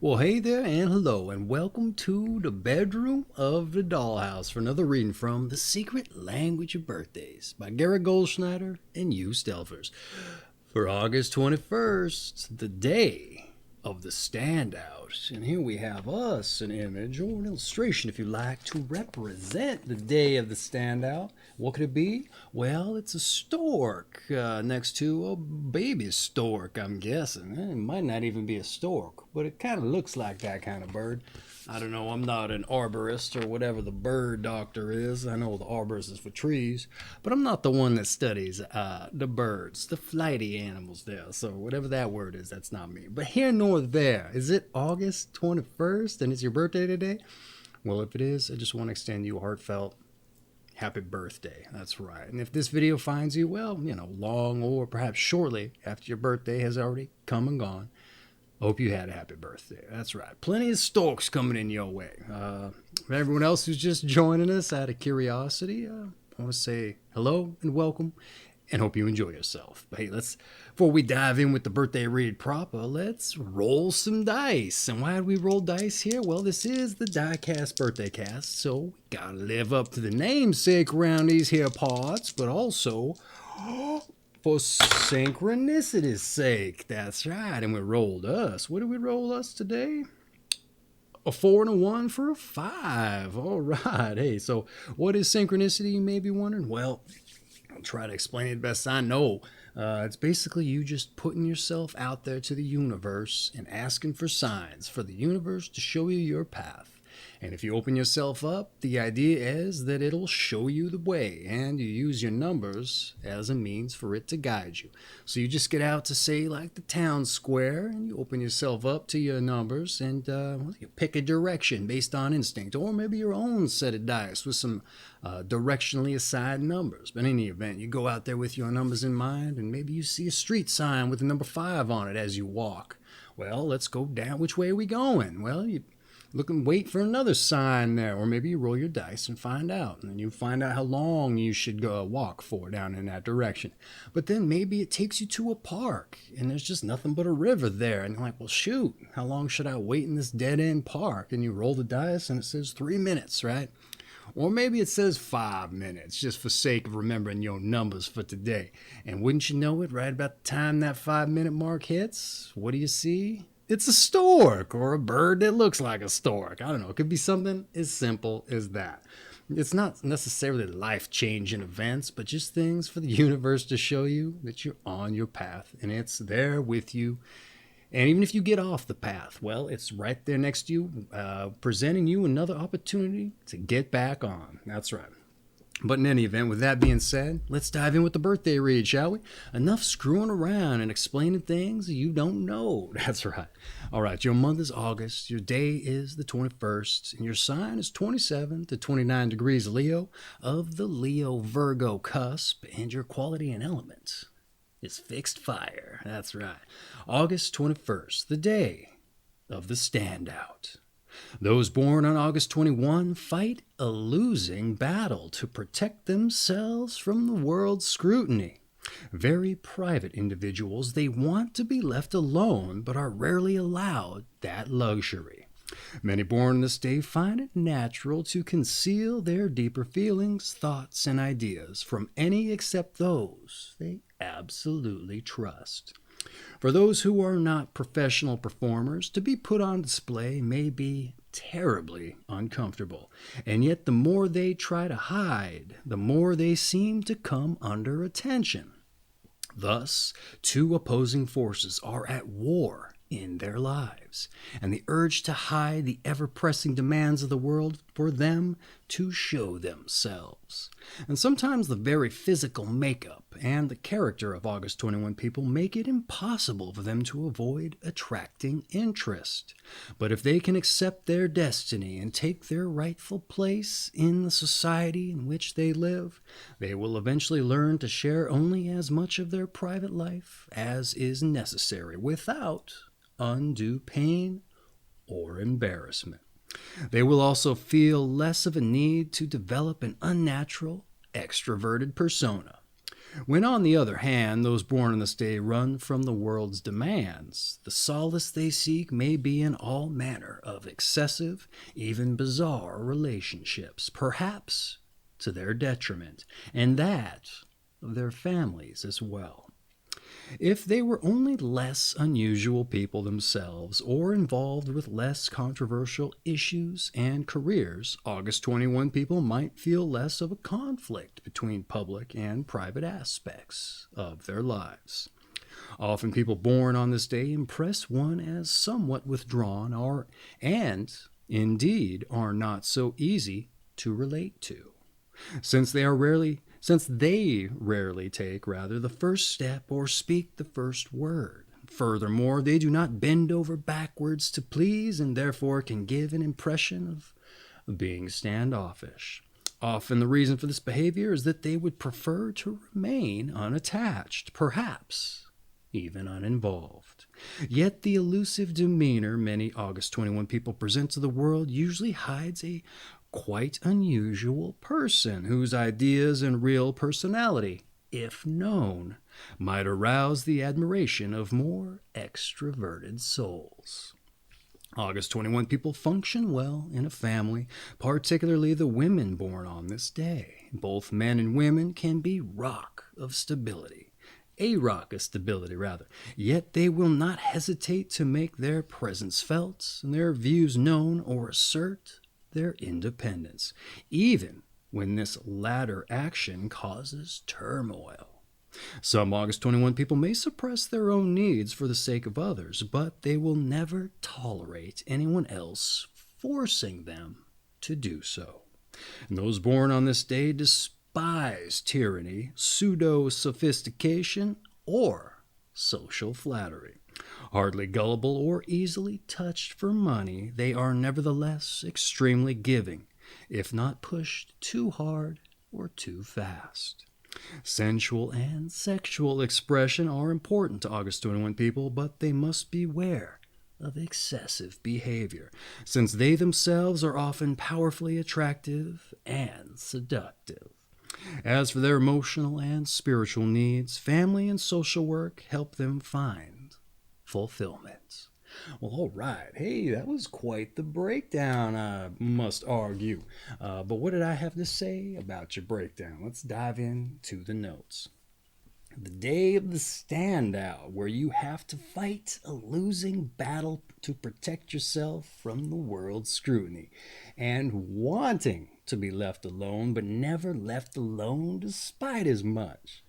Well, hey there and hello, and welcome to the bedroom of the dollhouse for another reading from The Secret Language of Birthdays by Garrett Goldschneider and you Stelfers for August 21st, the day of the standout. And here we have us, an image or an illustration, if you like, to represent the day of the standout. What could it be? Well, it's a stork next to a baby stork, I'm guessing. It might not even be a stork, but it kind of looks like that kind of bird. I don't know, I'm not an arborist or whatever the bird doctor is. I know the arborist is for trees, but I'm not the one that studies the birds, the flighty animals there. So whatever that word is, that's not me. But here nor there, is it August 21st and it's your birthday today? Well, if it is, I just want to extend you a heartfelt happy birthday. That's right. And if this video finds you, well, long or perhaps shortly after your birthday has already come and gone, hope you had a happy birthday. That's right. Plenty of storks coming in your way. For everyone else who's just joining us out of curiosity, I want to say hello and welcome and hope you enjoy yourself. But hey, before we dive in with the birthday read proper, let's roll some dice. And why do we roll dice here? Well, this is the DykASSt birthday cast, so we gotta live up to the namesake around these here parts, but also for synchronicity's sake. That's right. And we rolled us. What did we roll us today? A 4 and a 1 for a 5. All right. Hey, so what is synchronicity, you may be wondering? Well, I'll try to explain it best I know. It's basically you just putting yourself out there to the universe and asking for signs for the universe to show you your path. And if you open yourself up, the idea is that it'll show you the way, and you use your numbers as a means for it to guide you. So you just get out to, say, like the town square, and you open yourself up to your numbers, and you pick a direction based on instinct, or maybe your own set of dice with some directionally assigned numbers. But in any event, you go out there with your numbers in mind, and maybe you see a street sign with the number 5 on it as you walk. Well, let's go down. Which way are we going? Well, you look and wait for another sign there, or maybe you roll your dice and find out, and you find out how long you should go walk for down in that direction. But then maybe it takes you to a park and there's just nothing but a river there, and you're like, well, shoot, how long should I wait in this dead-end park? And you roll the dice and it says 3 minutes, right? Or maybe it says 5 minutes, just for sake of remembering your numbers for today. And wouldn't you know it, right about the time that 5-minute mark hits, what do you see? It's a stork, or a bird that looks like a stork. I don't know. It could be something as simple as that. It's not necessarily life-changing events, but just things for the universe to show you that you're on your path, and it's there with you. And even if you get off the path, well, it's right there next to you, presenting you another opportunity to get back on. That's right. But in any event, with that being said, let's dive in with the birthday read, shall we? Enough screwing around and explaining things you don't know. That's right. All right, your month is August, your day is the 21st, and your sign is 27 to 29 degrees Leo of the Leo-Virgo cusp, and your quality and element is fixed fire. That's right. August 21st, the day of the standout. Those born on August 21 fight a losing battle to protect themselves from the world's scrutiny. Very private individuals, they want to be left alone but are rarely allowed that luxury. Many born on this day find it natural to conceal their deeper feelings, thoughts, and ideas from any except those they absolutely trust. For those who are not professional performers, to be put on display may be terribly uncomfortable, and yet the more they try to hide, the more they seem to come under attention. Thus, two opposing forces are at war in their lives, and the urge to hide the ever-pressing demands of the world for them to show themselves. And sometimes the very physical makeup and the character of August 21 people make it impossible for them to avoid attracting interest. But if they can accept their destiny and take their rightful place in the society in which they live, they will eventually learn to share only as much of their private life as is necessary without undue pain or embarrassment. They will also feel less of a need to develop an unnatural, extroverted persona. When, on the other hand, those born on this day run from the world's demands, the solace they seek may be in all manner of excessive, even bizarre relationships, perhaps to their detriment, and that of their families as well. If they were only less unusual people themselves, or involved with less controversial issues and careers, August 21 people might feel less of a conflict between public and private aspects of their lives. Often people born on this day impress one as somewhat withdrawn and indeed are not so easy to relate to, since they rarely take the first step or speak the first word. Furthermore, they do not bend over backwards to please and therefore can give an impression of being standoffish. Often the reason for this behavior is that they would prefer to remain unattached, perhaps even uninvolved. Yet the elusive demeanor many August 21 people present to the world usually hides a quite unusual person whose ideas and real personality, if known, might arouse the admiration of more extroverted souls. August 21 people function well in a family, particularly the women born on this day. Both men and women can be a rock of stability, yet they will not hesitate to make their presence felt and their views known or assert their independence, even when this latter action causes turmoil. Some August 21 people may suppress their own needs for the sake of others, but they will never tolerate anyone else forcing them to do so. And those born on this day despise tyranny, pseudo-sophistication, or social flattery. Hardly gullible or easily touched for money, they are nevertheless extremely giving, if not pushed too hard or too fast. Sensual and sexual expression are important to August 21 people, but they must beware of excessive behavior, since they themselves are often powerfully attractive and seductive. As for their emotional and spiritual needs, family and social work help them find fulfillment. Well, all right. Hey, that was quite the breakdown, I must argue. But what did I have to say about your breakdown? Let's dive into the notes. The day of the standout, where you have to fight a losing battle to protect yourself from the world's scrutiny, and wanting to be left alone, but never left alone despite as much.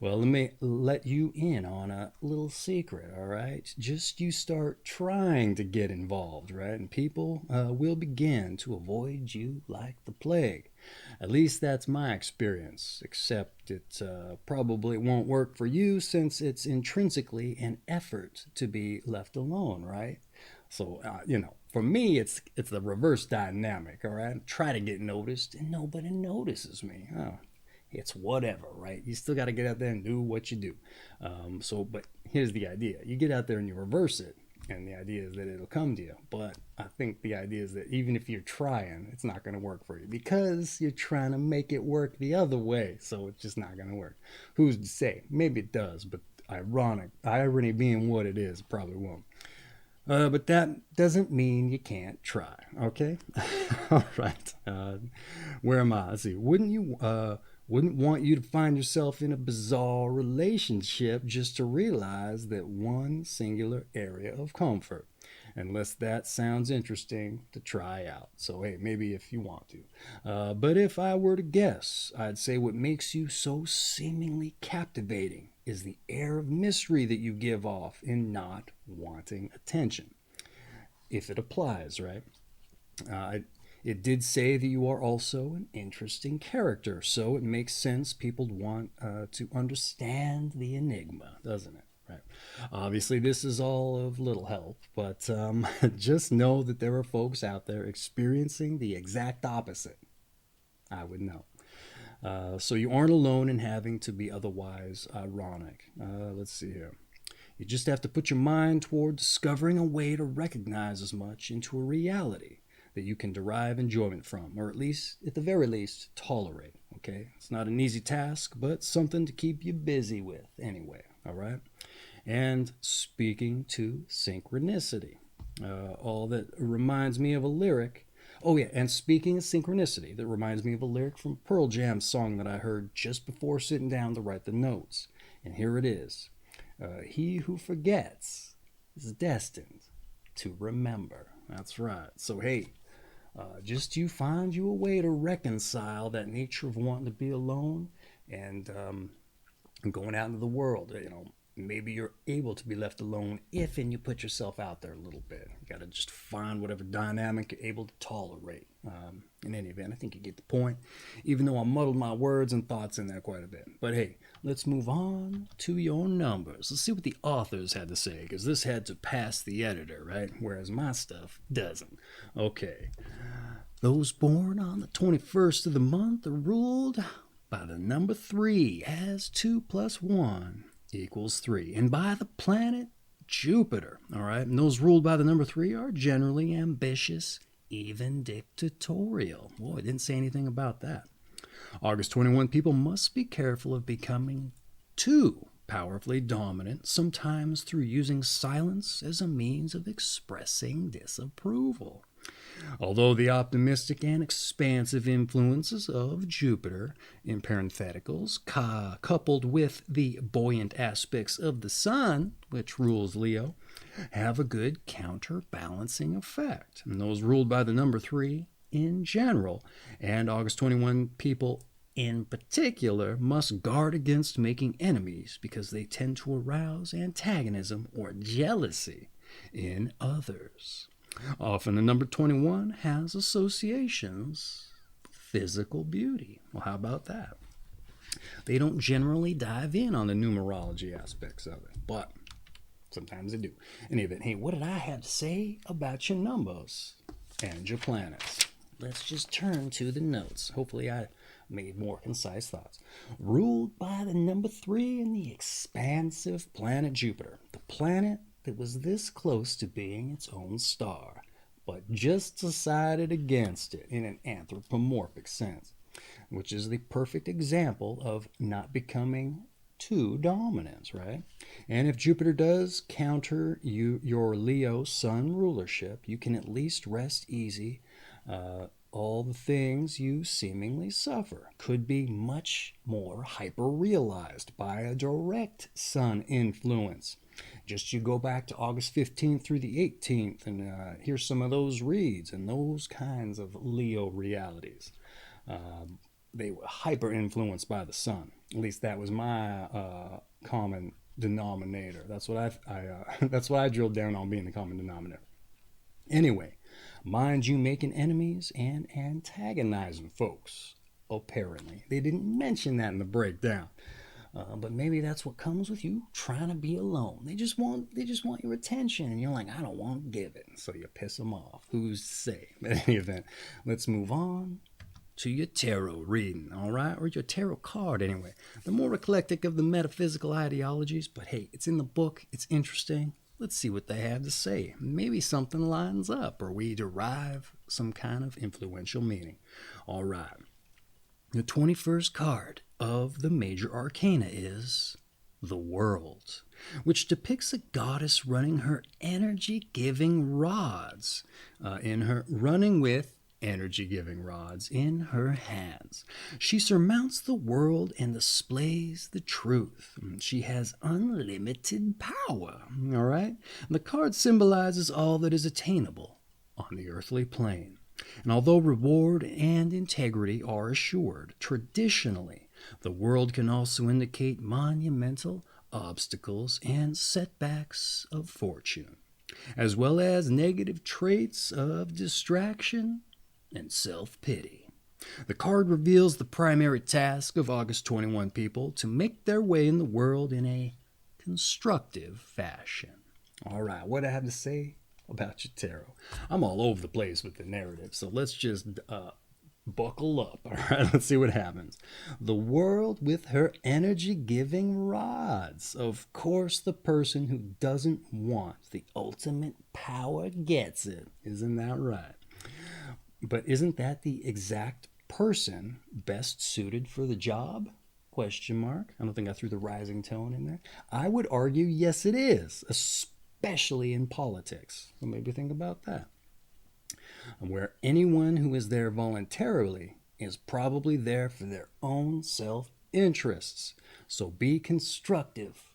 Well, let me let you in on a little secret, all right? Just you start trying to get involved, right? And people will begin to avoid you like the plague. At least that's my experience, except it probably won't work for you since it's intrinsically an effort to be left alone, right? So, for me, it's the reverse dynamic, all right? Try to get noticed and nobody notices me. Oh, it's whatever, right? You still got to get out there and do what you do. But here's the idea. You get out there and you reverse it, and the idea is that it'll come to you. But I think the idea is that even if you're trying, it's not going to work for you because you're trying to make it work the other way. So it's just not going to work. Who's to say? Maybe it does, but irony being what it is, it probably won't. But that doesn't mean you can't try, okay? All right. Where am I? Let's see. Wouldn't want you to find yourself in a bizarre relationship just to realize that one singular area of comfort, unless that sounds interesting to try out. So, hey, maybe if you want to. But if I were to guess, I'd say what makes you so seemingly captivating is the air of mystery that you give off in not wanting attention. If it applies, right? It did say that you are also an interesting character, so it makes sense people want to understand the enigma, doesn't it? Right. Obviously, this is all of little help, but just know that there are folks out there experiencing the exact opposite. I would know. So you aren't alone in having to be otherwise ironic. Let's see here. You just have to put your mind toward discovering a way to recognize as much into a reality that you can derive enjoyment from, or at the very least, tolerate. Okay, it's not an easy task, but something to keep you busy with anyway. All right. And speaking to synchronicity, all that reminds me of a lyric. Oh, yeah, and speaking of synchronicity, that reminds me of a lyric from Pearl Jam's song that I heard just before sitting down to write the notes. And here it is. He who forgets is destined to remember. That's right. So, hey, just you find you a way to reconcile that nature of wanting to be alone and going out into the world. Maybe you're able to be left alone if and you put yourself out there a little bit. You got to just find whatever dynamic you're able to tolerate. In any event, I think you get the point, even though I muddled my words and thoughts in there quite a bit. But hey, let's move on to your numbers. Let's see what the authors had to say, because this had to pass the editor, right? Whereas my stuff doesn't. Okay. Those born on the 21st of the month are ruled by the number 3, as 2 plus 1 equals 3, and by the planet Jupiter. All right, and those ruled by the number 3 are generally ambitious, even dictatorial. Boy, I didn't say anything about that. August 21 people must be careful of becoming too powerfully dominant, sometimes through using silence as a means of expressing disapproval. Although the optimistic and expansive influences of Jupiter, in parentheticals, coupled with the buoyant aspects of the Sun, which rules Leo, have a good counterbalancing effect. And those ruled by the number 3 in general, and August 21 people in particular, must guard against making enemies because they tend to arouse antagonism or jealousy in others. Often the number 21 has associations with physical beauty. Well, how about that? They don't generally dive in on the numerology aspects of it, but sometimes they do. In any event, hey, what did I have to say about your numbers and your planets? Let's just turn to the notes. Hopefully I made more concise thoughts. Ruled by the number 3 in the expansive planet Jupiter, the planet that was this close to being its own star, but just decided against it in an anthropomorphic sense, which is the perfect example of not becoming too dominant, right? And if Jupiter does counter your Leo Sun rulership, you can at least rest easy. All the things you seemingly suffer could be much more hyper-realized by a direct Sun influence. Just you go back to August 15th through the 18th and hear some of those reads and those kinds of Leo realities. They were hyper-influenced by the Sun. At least that was my common denominator. That's what that's what I drilled down on, being the common denominator. Anyway, mind you making enemies and antagonizing folks. Apparently, they didn't mention that in the breakdown. But maybe that's what comes with you trying to be alone. They just want your attention, and you're like, I don't want to give it, so you piss them off. Who's to say? But in any event, let's move on to your tarot reading, all right? Or your tarot card, anyway. The more eclectic of the metaphysical ideologies, but hey, it's in the book, it's interesting. Let's see what they have to say. Maybe something lines up, or we derive some kind of influential meaning. All right. The 21st card of the major arcana is the World, which depicts a goddess running her energy-giving rods running with energy-giving rods in her hands. She surmounts the world and displays the truth. She has unlimited power, all right? The card symbolizes all that is attainable on the earthly plane. And although reward and integrity are assured, traditionally, the world can also indicate monumental obstacles and setbacks of fortune, as well as negative traits of distraction and self-pity. The card reveals the primary task of August 21 people to make their way in the world in a constructive fashion. All right, what I have to say about your tarot. I'm all over the place with the narrative, so let's just buckle up. All right, let's see what happens. The World with her energy-giving rods. Of course, the person who doesn't want the ultimate power gets it. Isn't that right? But isn't that the exact person best suited for the job? Question mark. I don't think I threw the rising tone in there. I would argue yes it is, especially in politics. So maybe think about that. And where anyone who is there voluntarily is probably there for their own self-interests. So be constructive.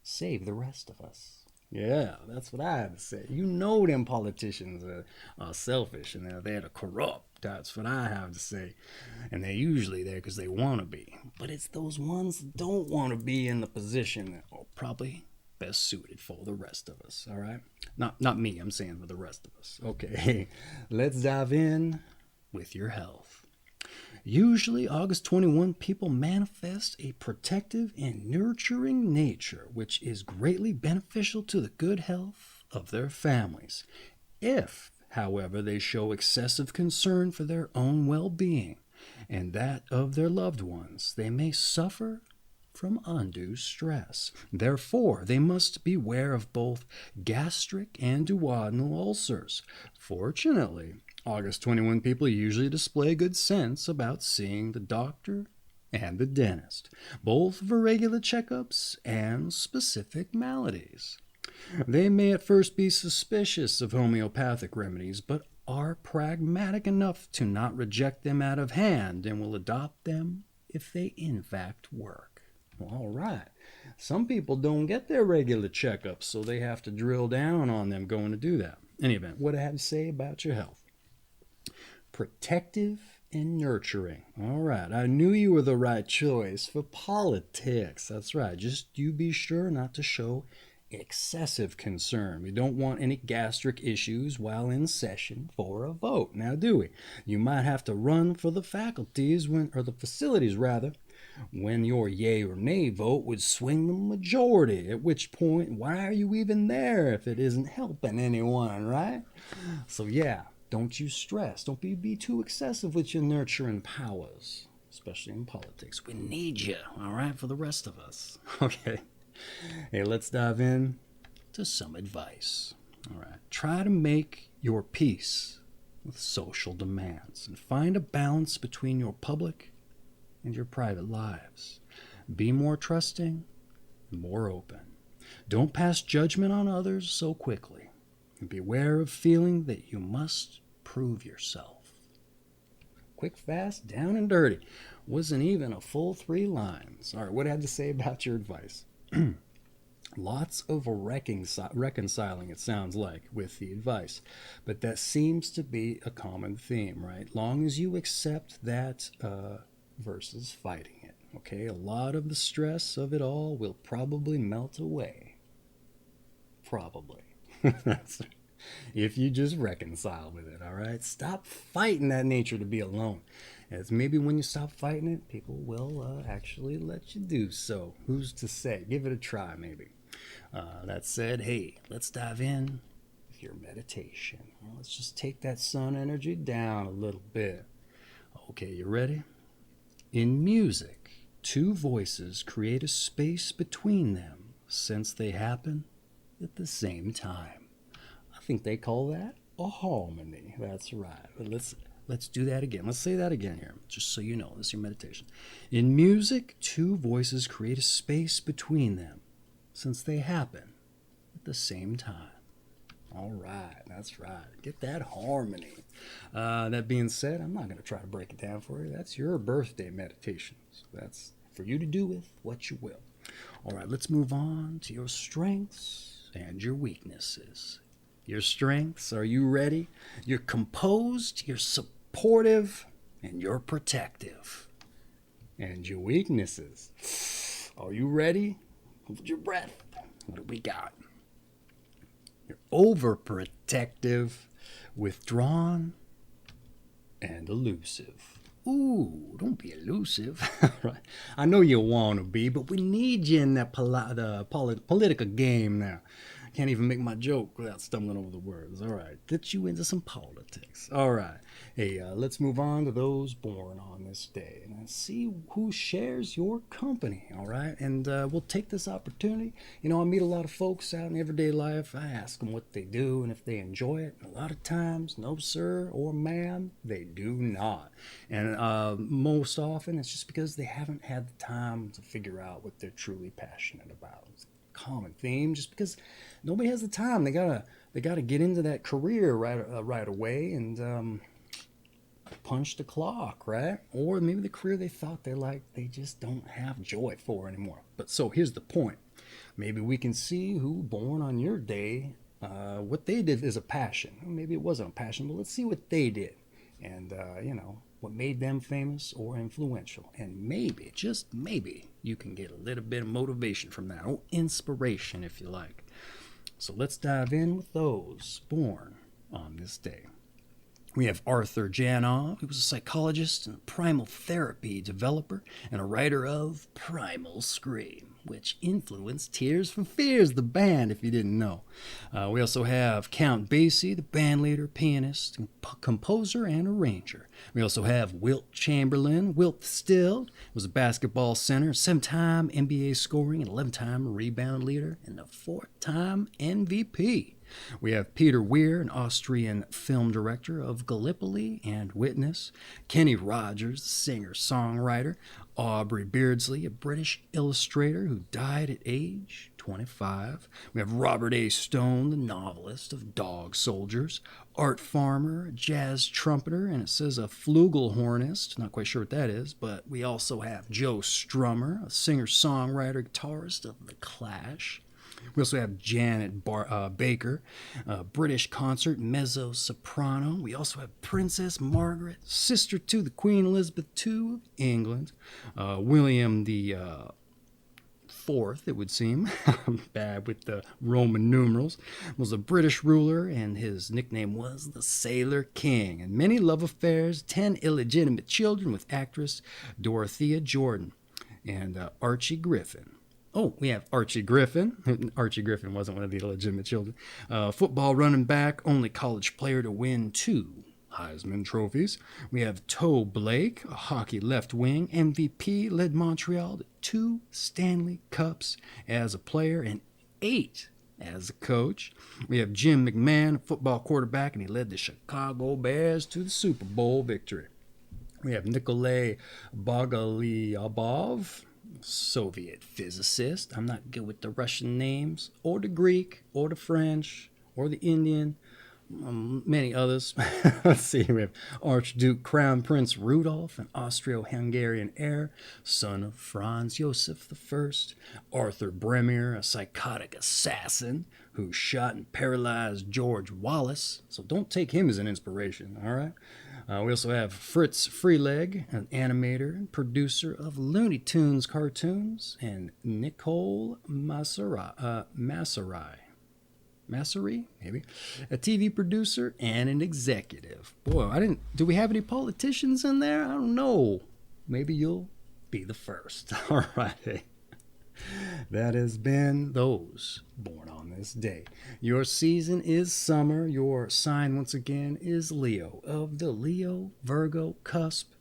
Save the rest of us. Yeah, that's what I have to say. You know them politicians are selfish and they're there to corrupt. That's what I have to say. And they're usually there because they want to be. But it's those ones that don't want to be in the position that are probably best suited for the rest of us, all right? Not me, I'm saying for the rest of us. Okay, let's dive in with your health. Usually, August 21, people manifest a protective and nurturing nature, which is greatly beneficial to the good health of their families. If, however, they show excessive concern for their own well-being and that of their loved ones, they may suffer from undue stress. Therefore, they must beware of both gastric and duodenal ulcers. Fortunately, August 21 people usually display good sense about seeing the doctor and the dentist, both for regular checkups and specific maladies. They may at first be suspicious of homeopathic remedies, but are pragmatic enough to not reject them out of hand and will adopt them if they in fact work. All right. Some people don't get their regular checkups, so they have to drill down on them going to do that. In any event, what I have to say about your health. Protective and nurturing. All right. I knew you were the right choice for politics. That's right. Just you be sure not to show excessive concern. We don't want any gastric issues while in session for a vote. Now, do we? You might have to run for the faculties or the facilities rather, when your yay or nay vote would swing the majority, at which point, why are you even there if it isn't helping anyone, right? So yeah, don't you stress. Don't be too excessive with your nurturing powers, especially in politics. We need you, all right, for the rest of us. Okay. Hey, let's dive in to some advice. All right. Try to make your peace with social demands and find a balance between your public and your private lives. Be more trusting and more open. Don't pass judgment on others so quickly. And beware of feeling that you must prove yourself. Quick, fast, down and dirty. Wasn't even a full 3 lines. All right, what I had to say about your advice. Lots of reconciling, it sounds like, with the advice. But that seems to be a common theme, right? Long as you accept that versus fighting it, okay? A lot of the stress of it all will probably melt away. Probably. If you just reconcile with it, all right? Stop fighting that nature to be alone. As maybe when you stop fighting it, people will actually let you do so. Who's to say? Give it a try, maybe. That said, hey, let's dive in with your meditation. Well, let's just take that sun energy down a little bit. Okay, you ready? In music, 2 voices create a space between them since they happen at the same time. I think they call that a harmony. That's right. But let's do that again. Let's say that again here, just so you know. This is your meditation. In music, 2 voices create a space between them since they happen at the same time. All right, that's right. Get that harmony. That being said, I'm not going to try to break it down for you. That's your birthday meditation. So that's for you to do with what you will. All right, let's move on to your strengths and your weaknesses. Your strengths, are you ready? You're composed, you're supportive, and you're protective. And your weaknesses, are you ready? Hold your breath. What do we got? You're overprotective, withdrawn, and elusive. Ooh, don't be elusive. Right? I know you want to be, but we need you in that political game now. Can't even make my joke without stumbling over the words. All right, get you into some politics. All right. Hey, let's move on to those born on this day and see who shares your company. All right, and we'll take this opportunity. You know, I meet a lot of folks out in everyday life. I ask them what they do and if they enjoy it. And a lot of times, no sir or ma'am, they do not. And most often, it's just because they haven't had the time to figure out what they're truly passionate about. It's a common theme, just because nobody has the time. They gotta get into that career right away and punch the clock, right? Or maybe the career they thought they liked, they just don't have joy for anymore. But so here's the point. Maybe we can see who born on your day, what they did is a passion. Maybe it wasn't a passion, but let's see what they did. And, what made them famous or influential. And maybe, just maybe, you can get a little bit of motivation from that, or inspiration if you like. So let's dive in with those born on this day. We have Arthur Janov. He was a psychologist and a primal therapy developer and a writer of Primal Scream, which influenced Tears for Fears, the band, if you didn't know. We also have Count Basie, the bandleader, pianist, composer, and arranger. We also have Wilt Chamberlain. Wilt Still was a basketball center, 7-time NBA scoring and 11-time rebound leader, and a 4-time MVP. We have Peter Weir, an Austrian film director of Gallipoli and Witness. Kenny Rogers, the singer-songwriter. Aubrey Beardsley, a British illustrator who died at age 25. We have Robert A. Stone, the novelist of Dog Soldiers. Art Farmer, a jazz trumpeter, and it says a flugelhornist. Not quite sure what that is, but we also have Joe Strummer, a singer-songwriter, guitarist of The Clash. We also have Janet Baker, a British concert mezzo-soprano. We also have Princess Margaret, sister to the Queen Elizabeth II of England. William the Fourth, it would seem, bad with the Roman numerals, was a British ruler, and his nickname was the Sailor King. And many love affairs, 10 illegitimate children with actress Dorothea Jordan and Archie Griffin. Oh, we have Archie Griffin. Archie Griffin wasn't one of the illegitimate children. Football running back, only college player to win 2 Heisman trophies. We have Toe Blake, a hockey left wing, MVP, led Montreal to 2 Stanley Cups as a player and 8 as a coach. We have Jim McMahon, a football quarterback, and he led the Chicago Bears to the Super Bowl victory. We have Nikolai Bogoliubov, Soviet physicist. I'm not good with the Russian names, or the Greek, or the French, or the Indian, many others. Let's see, we have Archduke Crown Prince Rudolph, an Austro-Hungarian heir, son of Franz Joseph I. Arthur Bremmer, a psychotic assassin who shot and paralyzed George Wallace. So don't take him as an inspiration, all right? We also have Fritz Freeleg, an animator and producer of Looney Tunes cartoons, and Nicole Massery, maybe, a TV producer and an executive. Boy, do we have any politicians in there? I don't know. Maybe you'll be the first. All right. That has been those born on this day. Your season is summer. Your sign, once again, is Leo, of the Leo, Virgo, Cusp.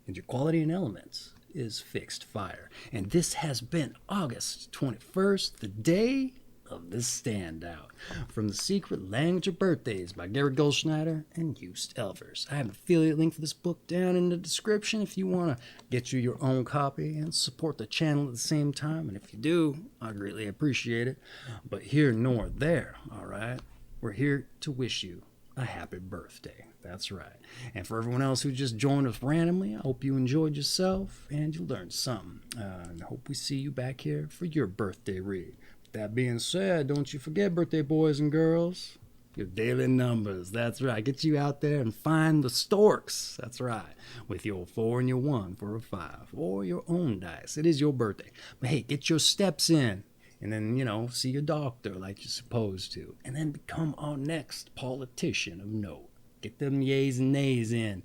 And your quality and elements is fixed fire. And this has been August 21st, the day of the standout, from The Secret Language of Birthdays by Gary Goldschneider and Just Elvers. I have an affiliate link for this book down in the description if you want to get you your own copy and support the channel at the same time. And if you do, I greatly appreciate it. But here nor there, all right? We're here to wish you a happy birthday. That's right. And for everyone else who just joined us randomly, I hope you enjoyed yourself and you learned something. And I hope we see you back here for your birthday read. That being said, don't you forget, birthday boys and girls, your daily numbers. That's right. Get you out there and find the storks. That's right. With your 4 and your 1 for a 5. Or your own dice. It is your birthday. But hey, get your steps in. And then, see your doctor like you're supposed to. And then become our next politician of note. Get them yays and nays in.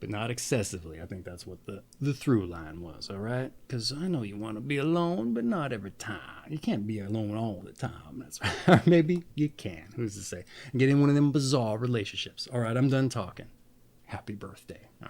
but not excessively. I think that's what the through line was, all right? Because I know you want to be alone, but not every time. You can't be alone all the time. That's right. Maybe you can. Who's to say? And get in one of them bizarre relationships. All right, I'm done talking. Happy birthday. All